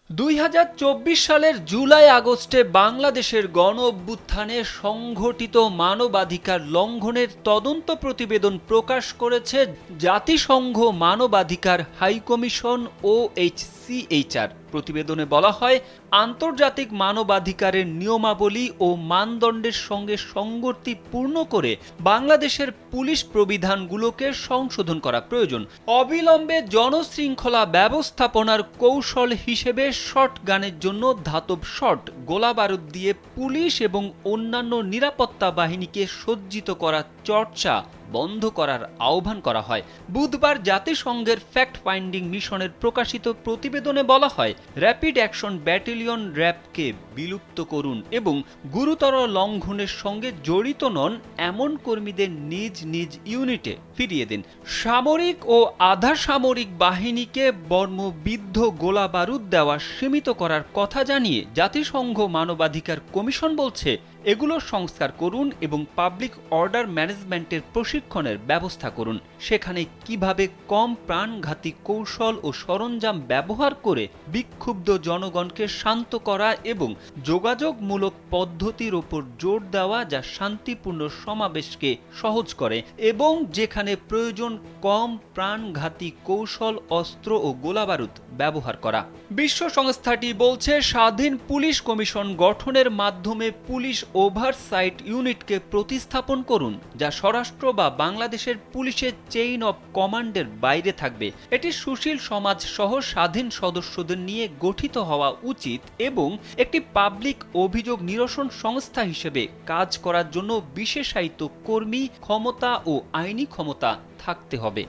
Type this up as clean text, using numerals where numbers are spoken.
2024 সালের জুলাই আগস্টে বাংলাদেশের গণ অভ্যুত্থানে সংঘটিত মানবাধিকার লঙ্ঘনের তদন্ত প্রতিবেদন প্রকাশ করেছে জাতিসংঘ মানবাধিকার হাইকমিশন OHCHR। প্রতিবেদনে বলা হয়, আন্তর্জাতিক মানবাধিকারের নিয়মাবলী ও মানদণ্ডের সঙ্গে সঙ্গতিপূর্ণ করে বাংলাদেশের পুলিশ প্রবিধানগুলোকে সংশোধন করা প্রয়োজন। অবিলম্বে জনশৃঙ্খলা ব্যবস্থাপনার কৌশল হিসেবে শটগানের জন্য ধাতব শট, গোলাবারুদ দিয়ে পুলিশ এবং অন্যান্য নিরাপত্তা বাহিনীকে সজ্জিত করার চর্চা বন্ধ করার আহ্বান করা হয়। বুধবার জাতিসংঘের ফ্যাক্ট ফাইন্ডিং মিশনের প্রকাশিত প্রতিবেদনে বলা হয়, র্যাপিড অ্যাকশন ব্যাটালিয়ন র্যাবকে বিলুপ্ত করুন এবং গুরুতর লঙ্ঘনের সঙ্গে জড়িত নন এমন কর্মীদের নিজ নিজ ইউনিটে ফিরিয়ে দিন। সামরিক ও আধা সামরিক বাহিনীকে বর্মবিদ্ধ গোলাবারুদ দেওয়া সীমিত করার কথা জানিয়ে জাতিসংঘ মানবাধিকার কমিশন বলছে, এগুলোর সংস্কার করুন এবং পাবলিক অর্ডার ম্যানেজমেন্টের প্রশিক্ষণের ব্যবস্থা করুন। সেখানে কিভাবে কম প্রাণঘাতী কৌশল ও সরঞ্জাম ব্যবহার করে বিক্ষুব্ধ জনগণকে শান্ত করা এবং যোগাযোগমূলক পদ্ধতির ওপর জোর দেওয়া যা শান্তিপূর্ণ সমাবেশকে সহজ করে এবং যেখানে প্রয়োজন কম প্রাণঘাতী কৌশল, অস্ত্র ও গোলাবারুদ ব্যবহার করা। বিশ্ব সংস্থাটি বলছে, স্বাধীন পুলিশ কমিশন গঠনের মাধ্যমে পুলিশ ওভারসাইট ইউনিটকে প্রতিস্থাপন করুন, যা স্বরাষ্ট্র বা বাংলাদেশের পুলিশের চেইন অব কমান্ডের বাইরে থাকবে। এটি সুশীল সমাজ সহ স্বাধীন সদস্যদের নিয়ে গঠিত হওয়া উচিত এবং একটি পাবলিক অভিযোগ নিরসন সংস্থা হিসেবে কাজ করার জন্য বিশেষায়িত কর্মী, ক্ষমতা ও আইনি ক্ষমতা থাকতে হবে।